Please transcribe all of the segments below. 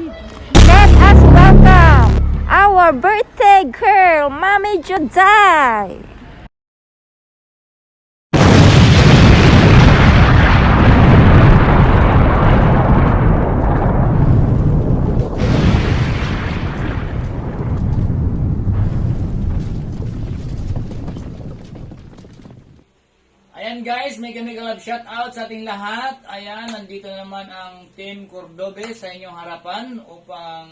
Let us welcome our birthday girl, Mommy Juday. Ayan guys, may love shout out sa ating lahat. Ayan, nandito naman ang Team Cordobes sa inyong harapan upang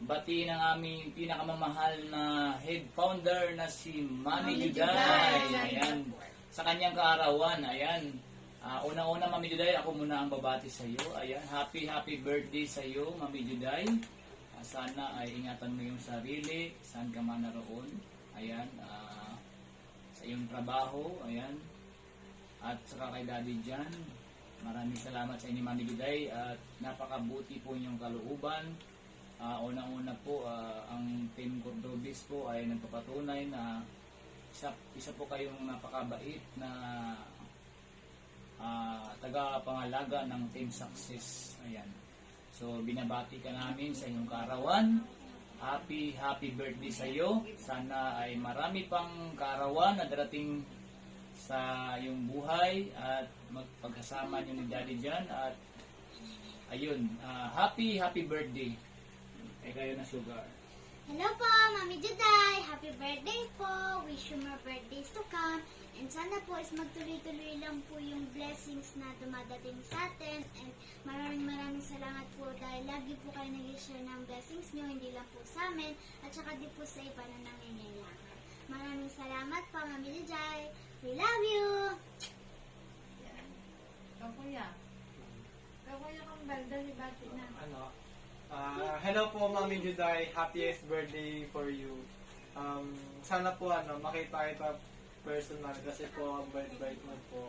batiin ang aming pinakamamahal na head founder na si Mami Juday. Ayan, sa kanyang kaarawan. Ayan, unang-una Mami Juday, ako muna ang babati sa iyo. Ayan, happy birthday sa iyo Mami Juday. Sana ay ingatan mo yung sarili, saan ka man naroon. Ayan, sa iyong trabaho. Ayan. At saka kay Daddy Jan, maraming salamat sa inyo Mami Juday at napakabuti po inyong kalooban. Unang-una po, ang Team Cordobes po ay nagpapatunay na isa po kayong napakabait na taga-pangalaga ng Team Success. Ayan. So binabati ka namin sa inyong kaarawan. Happy birthday sa iyo. Sana ay marami pang kaarawan na darating sa iyong buhay at magpagkasama niyo ni Daddy Jan at ayun, happy birthday kay kayo na Sugar. Hello po, Mami Juday! Happy birthday po! Wish you more birthdays to come. And sana po is magtuloy-tuloy lang po yung blessings na dumadating sa atin. And maraming salamat po dahil lagi po kayo nag-share ng blessings nyo, hindi lang po sa amin at saka di po sa iba na nangingailangan. Maraming salamat po, Mami Juday! We love you! Yan. Kuya kang balda ni Bati na. Hello po Mami Juday, happiest birthday for you. Sana po makita kita personal kasi po ang bait-bait mo po.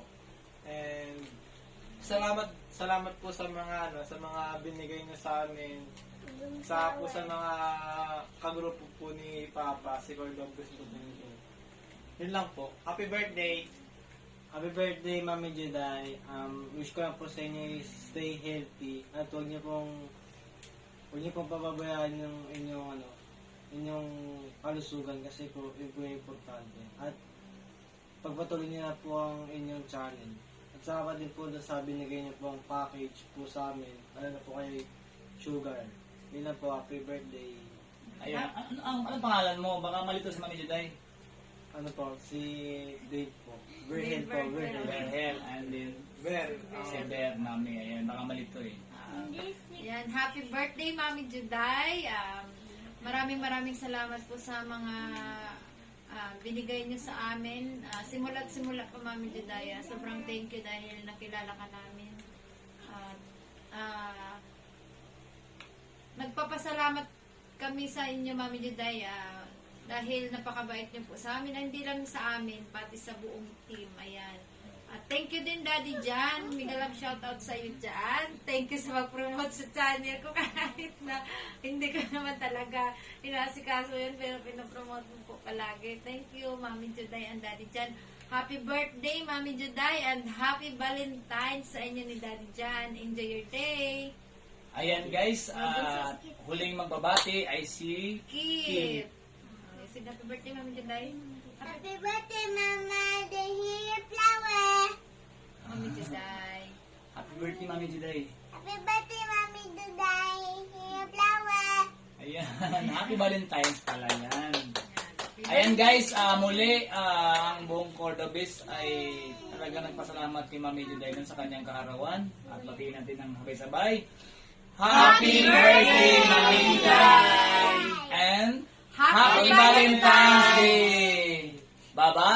And salamat po sa mga sa mga binigay niyo sa amin. Sa mga kagrupo po ni Papa, si Cordobes po ninyo. Yun lang po. Happy birthday! Happy birthday, Mami Juday. Wish ko lang po sa inyo is stay healthy at huwag niyo pong pababayaan yung inyong kalusugan kasi po yun po yung importante. At pagpatuloy niyo na po ang inyong challenge. At saka din po sa binigay niyo po ang package po sa amin. Ano na po kay Sugar. Yun lang po, happy birthday. Ayan, ano pangalan mo? Baka malito si Mami Juday. Ano po, si Dave po. Verhel po, Verhel. Berhel and then si Ber Mami. Ayan, baka malito eh. Yan, happy birthday Mami Juday. Maraming salamat po sa mga binigay niyo sa amin. Simula pa Mami Juday. Sobrang thank you dahil nakilala ka namin. Nagpapasalamat kami sa inyo Mami Juday. Dahil napakabait niyo po sa amin, hindi lang sa amin, pati sa buong team. Ayan. Thank you din Daddy Jan. Mega love shoutout sa iyo dyan. Thank you sa mag-promote sa channel ko kahit na hindi ko naman talaga inasikaso yun, pero pinapromote mo po palagi. Thank you Mami Juday and Daddy Jan. Happy birthday Mami Juday and happy Valentine's sa inyo ni Daddy Jan. Enjoy your day. Ayan guys, huling magbabati ay si Kit. Sige, happy birthday Mami Juday. Happy birthday, Mama! The hair flower! Mami Juday. Happy birthday Mami Juday. Happy birthday, Mami Juday! Hair flower! Ayan, happy Valentine's pala yan. Ayan guys, muli ang buong Cordobes ay talaga nagpasalamat kay Mami Juday sa kanyang kaarawan. At batiin natin ng sabay-sabay. Happy birthday Mami Juday! And Happy Valentine's Day! Bye-bye!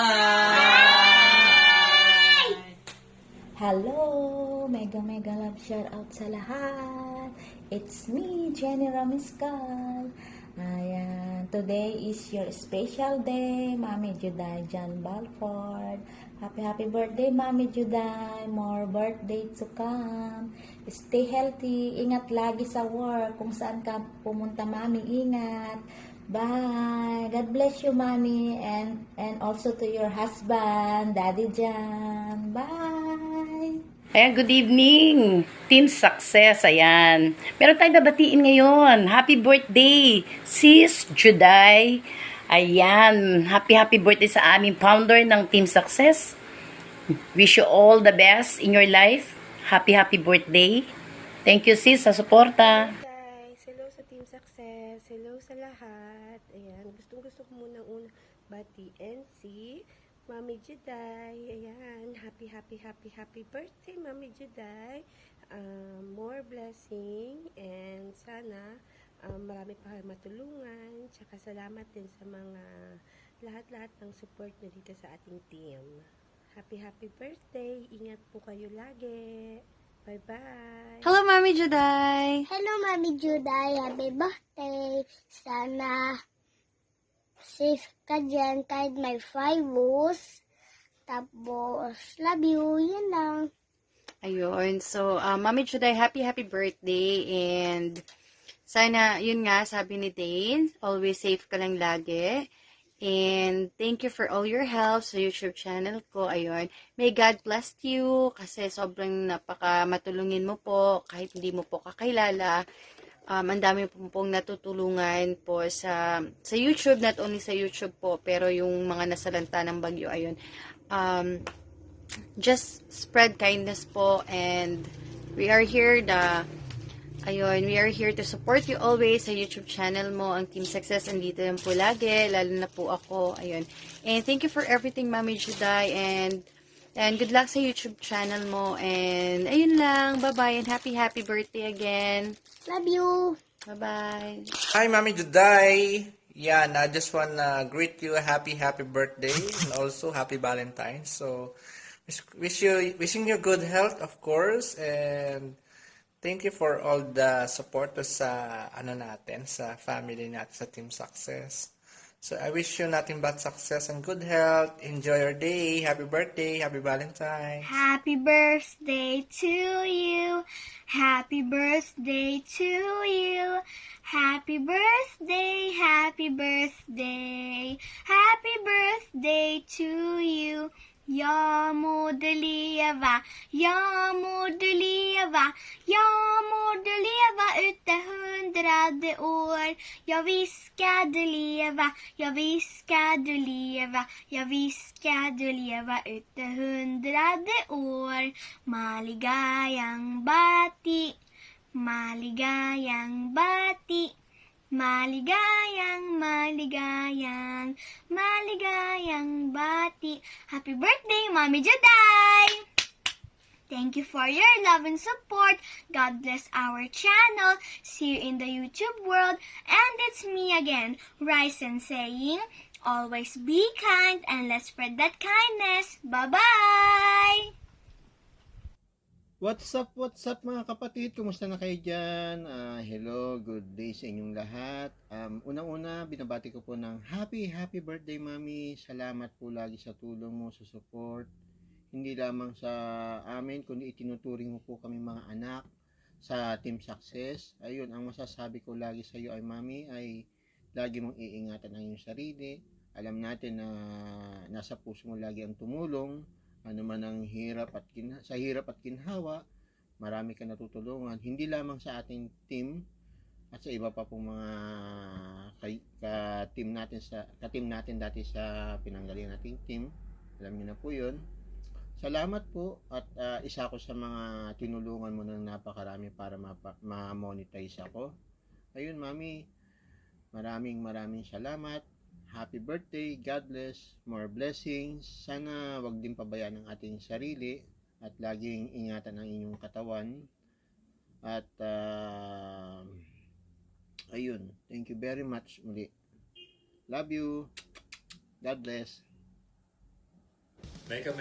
Hello! Mega love shout out sa lahat. It's me, Jenny Ramiscal. Ayan, today is your special day, Mami Juday Jan Balford. Happy birthday, Mami Juday. More birthday to come. Stay healthy. Ingat lagi sa work. Kung saan ka pumunta, Mami, ingat. Bye. God bless you, Mami, and also to your husband, Daddy Jan. Bye. Ayan, good evening. Team Success, ayan. Meron tayong babatiin ngayon. Happy birthday, Sis Juday. Ayan, happy birthday sa aming founder ng Team Success. Wish you all the best in your life. Happy birthday. Thank you, sis, sa suporta. Guys, hello sa Team Success. Hello sa lahat. Ayan, gusto ko muna batiin si Mami Juday. Ayan, happy birthday, Mami Juday. More blessing and sana marami pa kayo matulungan. Tsaka salamat din sa mga lahat ng support na dito sa ating team. Happy birthday. Ingat po kayo lagi. Bye-bye. Hello, Mami Juday! Hello, Mami Juday. Happy birthday. Sana safe ka dyan kahit may virus. Tapos, love you. Yun lang. Ayun. So, Mami Juday, happy birthday. And sana, yun nga, sabi ni Dane, always safe ka lang lagi. And thank you for all your help sa YouTube channel ko. Ayun. May God bless you kasi sobrang matulungin mo po kahit hindi mo po kakilala. Ang dami pong natutulungan po sa YouTube, not only sa YouTube po, pero yung mga nasalanta ng bagyo, ayun. Just spread kindness po, and we are here to support you always sa YouTube channel mo, ang Team Success, andito yan po lagi, lalo na po ako, ayun. And thank you for everything, Mami Juday, and good luck sa YouTube channel mo, and ayun lang, bye-bye, and happy birthday again. Love you. Bye-bye. Hi, Mami Juday. Yeah, I just wanna greet you a happy birthday and also happy Valentine's. So, wishing you good health, of course, and thank you for all the support sa sa family natin sa Team Success. So, I wish you nothing but success and good health. Enjoy your day. Happy birthday. Happy Valentine's. Happy birthday to you. Happy birthday to you. Happy birthday, happy birthday. Happy birthday to you. Jag må du leva ut 100 år. Ja, visst ska du leva ut 100 år. Maligayang bati, maligayang bati. Happy birthday, Mami Juday! Thank you for your love and support. God bless our channel. See you in the YouTube world. And it's me again, Ryzen, saying, always be kind and let's spread that kindness. Bye-bye! What's up mga kapatid? Kumusta na kayo dyan? Hello, good day sa inyong lahat. Unang-una, binabati ko po ng happy birthday, Mami. Salamat po lagi sa tulong mo, sa support. Hindi lamang sa amin, kundi itinuturing mo po kami mga anak sa Team Success. Ayun, ang masasabi ko lagi sa iyo ay, Mami, ay lagi mong iingatan ang iyong sarili. Alam natin na nasa puso mo lagi ang tumulong. Ano man ang sa hirap at ginhawa, marami ka natutulungan, hindi lamang sa ating team at sa iba pa pong mga ka-team natin dati sa pinanggalingan nating team. Alam niyo na po 'yun. Salamat po at isa ko sa mga tinulungan mo ng napakarami para ma-monetize ako. Ayun, Mami, maraming salamat. Happy birthday, God bless, more blessings. Sana wag din pabayaan ang ating sarili at laging ingatan ang inyong katawan. At ayun, thank you very much muli. Love you. God bless. Mega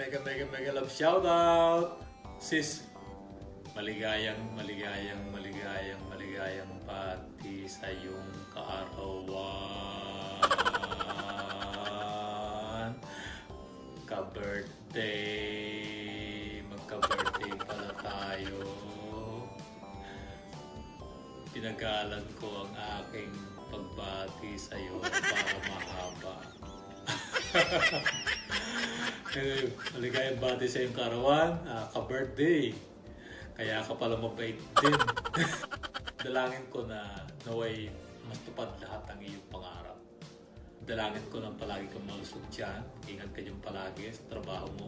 love shoutout! Sis, maligayang pati sa iyong kaarawan. Ka-birthday. Magka-birthday pala tayo. Pinagalan ko ang aking pagbati sa iyo para mahaba. Maligayang bati sa iyong kaarawan. Ka-birthday. Kaya ka pala mabait din. Dalangin ko na naway mas tupad lahat ang iyong pangarap. Dalangin ko na palagi kang malusog dyan. Ingat ka dyan palagi sa trabaho mo.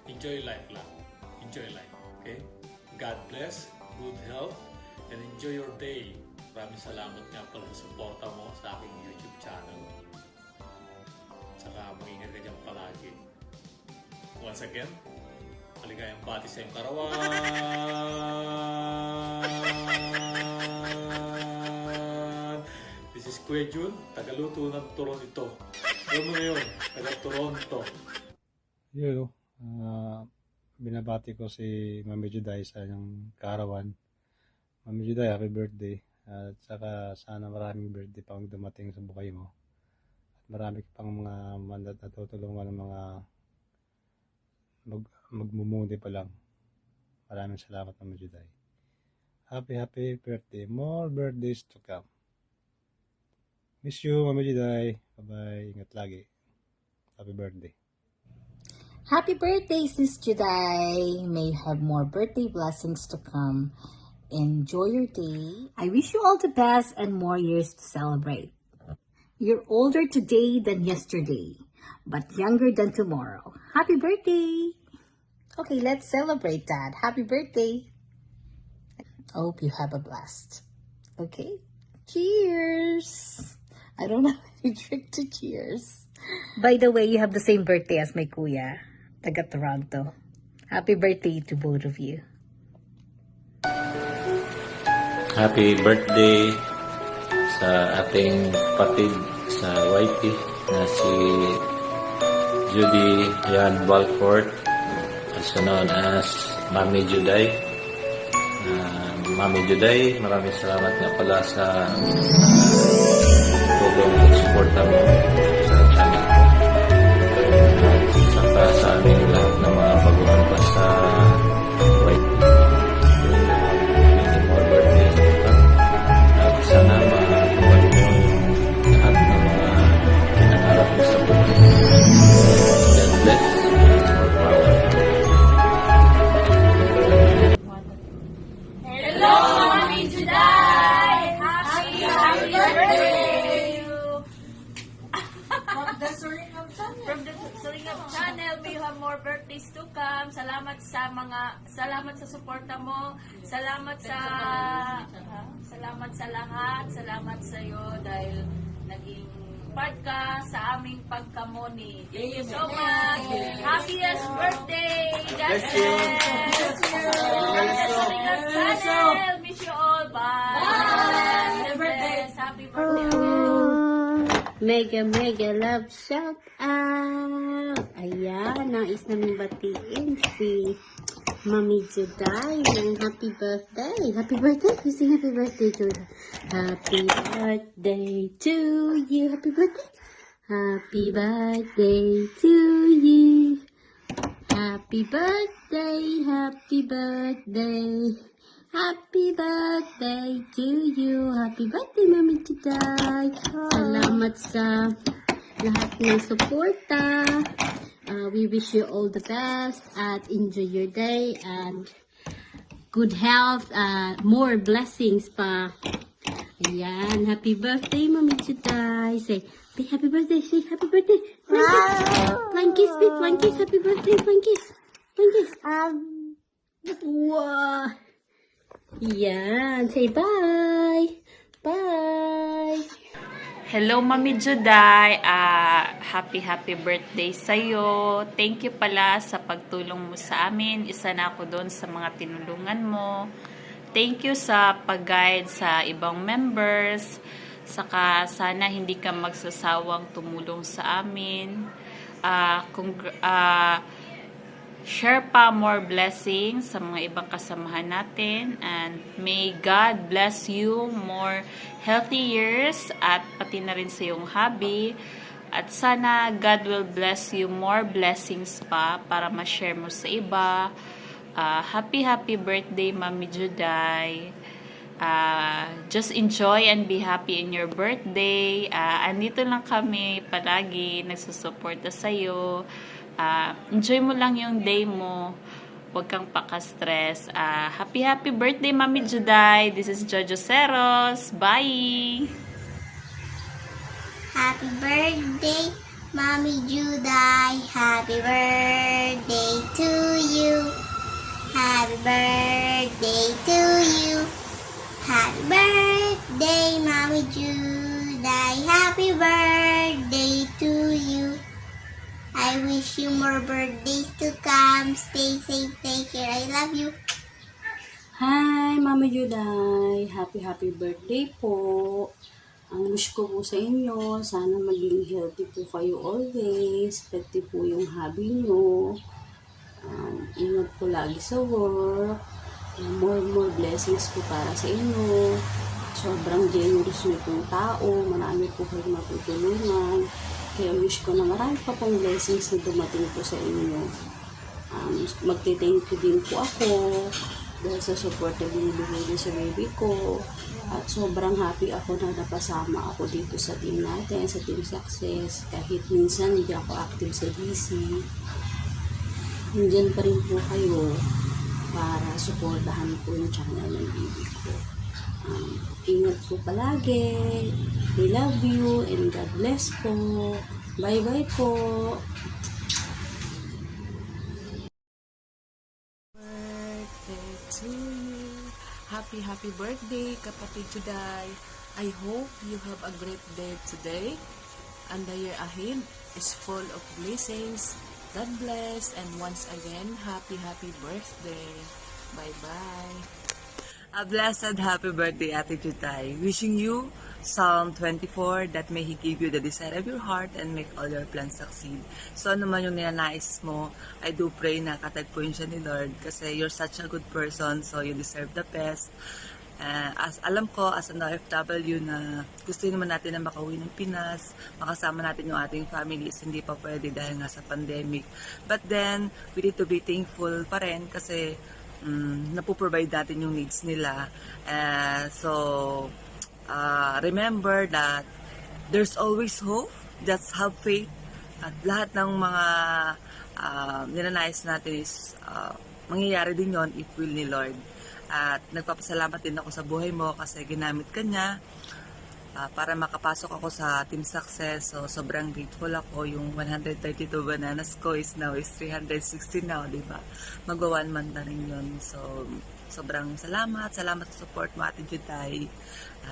Enjoy life lang. Enjoy life. Okay? God bless. Good health. And enjoy your day. Maraming salamat nga pala sa suporta mo sa aking YouTube channel. Saka mag-ingat ka dyan palagi. Once again, maligayang bati sa iyong karawan. This is Kuya Jun, tagaluto ng Toronto. Alam mo na yun, taga-Toronto. Yun, binabati ko si Mami Juday sa kanyang karawan. Mami Juday, happy birthday. At saka sana maraming birthday pang dumating sa buhay mo. At marami pang mga mandat na tutulungan ng mga magmumundi pa lang. Maraming salamat, Mami Juday. Happy birthday. More birthdays to come. Miss you, Mami Juday. Bye-bye. Ingat lagi. Happy birthday. Happy birthday, Sis Juday. May you have more birthday blessings to come. Enjoy your day. I wish you all the best and more years to celebrate. You're older today than yesterday, but younger than tomorrow. Happy birthday. Okay, let's celebrate that. Happy birthday. I hope you have a blast. Okay? Cheers. I don't have any trick to cheers. By the way, you have the same birthday as my kuya, taga Toronto. Happy birthday to both of you. Happy birthday sa ating kapatid sa YT na si Judy Yan Balford, also known as Mami Juday. Mami Juday, maraming salamat nga pala sa tulong at suporta mo sa channel ko. At saka sa aming lahat ng mga baguhan pa sa YT. Many more birthdays to come. At sana matupad mo yung lahat ng mga pinangarap mo sa buhay. God bless. More power. Hello, Mami Juday! Happy birthday! From the Suringab Channel, may you have more birthdays to come. Salamat sa suporta mo. Salamat sa lahat. Salamat sa iyo dahil naging part ka sa aming pagkamoni. Thank you so much. Happiest birthday! God bless! From the Suringab Channel, miss you all. Bye! God bless. Happy birthday again. Mega love shout out. Ayan, nais namin batiin si Mami Juday ng happy birthday. Happy birthday? You sing happy birthday, Juday. Happy birthday to you. Happy birthday. Happy birthday to you. Happy birthday. Happy birthday. Happy birthday to you. Happy birthday, Mami Juday. Salamat sa lahat ng suporta. We wish you all the best at enjoy your day and good health, more blessings pa. Ayan, happy birthday, Mami Juday. Say happy birthday, say happy birthday. Flying kiss, flying kiss, happy birthday, flying kiss. Flying kiss. Wow. Yan. Say bye. Bye. Hello, Mami Juday. Happy birthday sa'yo. Thank you pala sa pagtulong mo sa amin. Isa na ako doon sa mga tinulungan mo. Thank you sa pag-guide sa ibang members. Saka sana hindi ka magsasawang tumulong sa amin. Share pa more blessings sa mga ibang kasamahan natin, and may God bless you more healthy years at pati na rin sa iyong hobby, at sana God will bless you more blessings pa para ma-share mo sa iba. Happy birthday, Mami Juday. Just enjoy and be happy in your birthday. Andito lang kami palagi nagsusuporta sa iyo. Enjoy mo lang yung day mo. Huwag kang paka-stress. Happy birthday, Mami Juday. This is Jojo Seros. Bye! Happy birthday, Mommy Juday. Happy birthday to you. Happy birthday to you. Happy birthday, Mommy Juday. Happy birthday to you. I wish you more birthdays to come. Stay safe, take care. I love you. Hi, Mama Juday! Happy birthday po! Ang wish ko po sa inyo, sana maging healthy po kayo always, pati po yung hobby nyo. Ingat po lagi sa work. More blessings po para sa inyo. Sobrang generous nyo pong tao. Marami po kayong matutulungan. Kaya wish ko na marami pa pong blessings na dumating po sa inyo. Magte-thank you din po ako dahil sa support na binibigay niyo sa baby ko. At sobrang happy ako na napasama ako dito sa team natin, sa Team Success. Kahit minsan hindi ako active sa GC, nandiyan pa rin po kayo para supportahan po yung channel ng baby ko. Ingat po palagi. I love you and God bless po. Bye-bye po. Birthday to you. Happy birthday, kapatid Juday. I hope you have a great day today. And the year ahead is full of blessings. God bless. And once again, happy birthday. Bye-bye. A blessed happy birthday, Ate Juday. Wishing you Psalm 24 that may He give you the desire of your heart and make all your plans succeed. So ano man yung ninanais mo, I do pray na katagpuin siya ni Lord kasi you're such a good person, so you deserve the best. As alam ko, as an OFW na gusto naman natin na makauwi ng Pinas, makasama natin yung ating families, hindi pa pwede dahil nga sa pandemic. But then, we need to be thankful pa rin kasi napoprovide natin yung needs nila. Remember that there's always hope. Just have faith. At lahat ng mga ninanais natin is mangyayari din yon if will ni Lord. At nagpapasalamat din ako sa buhay mo kasi ginamit ka niya para makapasok ako sa Team Success. So, sobrang grateful ako. Yung 132 bananas ko is now is 360 now, di ba? Magwa 1 month na rin yun. So, sobrang salamat sa support mo, Ate Juday.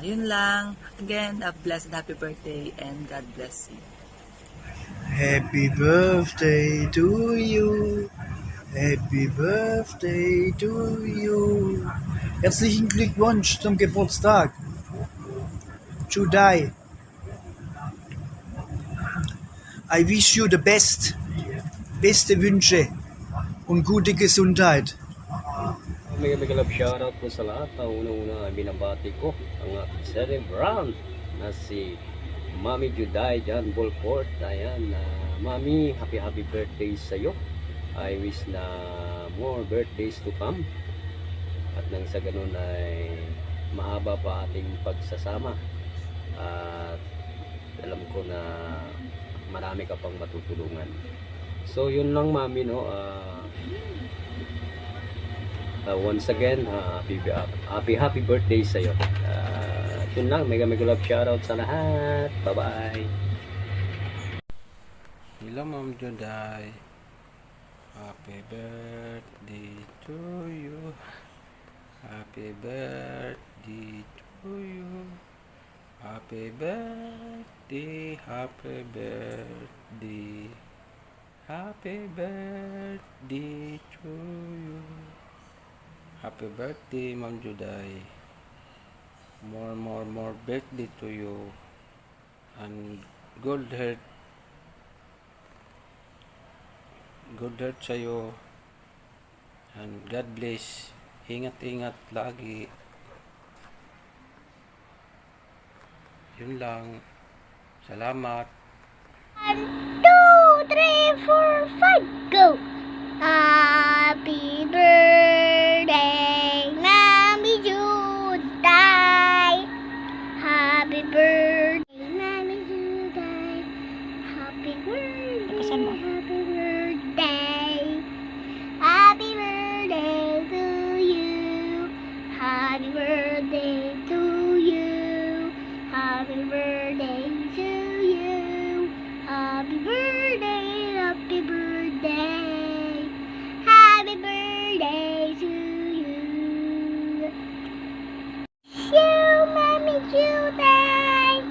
Yun lang. Again, a blessed happy birthday and God bless you. Happy birthday to you. Happy birthday to you. Herzlichen Glückwunsch zum Geburtstag. Juday. I wish you the best. Beste Wünsche und gute Gesundheit. Mega love shoutout po sa lahat. Unang-una ay binabati ko ang aking celebrant na si Mami Juday John Bolfort. Ayan, Mami, happy birthday sa iyo. I wish na more birthdays to come. At nang sa ganun ay mahaba pa ating pagsasama. At alam ko na marami ka pang matutulungan. So yun lang, Mami, no. Once again, happy birthday sa iyo. Yun lang, mega love shoutout sa lahat. Bye-bye. Hello, Ma'am Juday. Happy birthday to you. Happy birthday to you. Happy birthday, happy birthday. Happy birthday to you. Happy birthday, Ma'am Juday. More birthday to you. And good health. Good health sa'yo. And God bless. Ingat-ingat lagi. Yun lang. Salamat. 1, 2, 3, 4, 5, go! Happy birthday, Mami Juday. Happy birthday, Mami Juday. Happy birthday, happy birthday. Happy birthday. Happy birthday to you. Happy birthday, happy birthday. Happy birthday to you. You, Mommy Juday.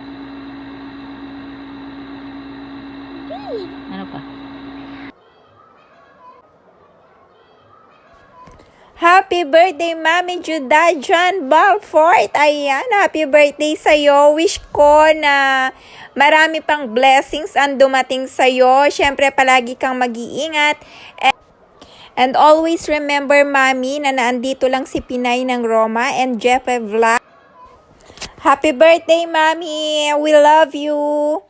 Ano pa? Happy birthday, Mami Juday John Balfort. Ayan, happy birthday sa'yo. Wish ko na marami pang blessings ang dumating sa'yo. Siyempre, palagi kang mag-iingat. And always remember, Mami, na naandito lang si Pinay ng Roma and Jeff Vlog. Happy birthday, Mami. We love you.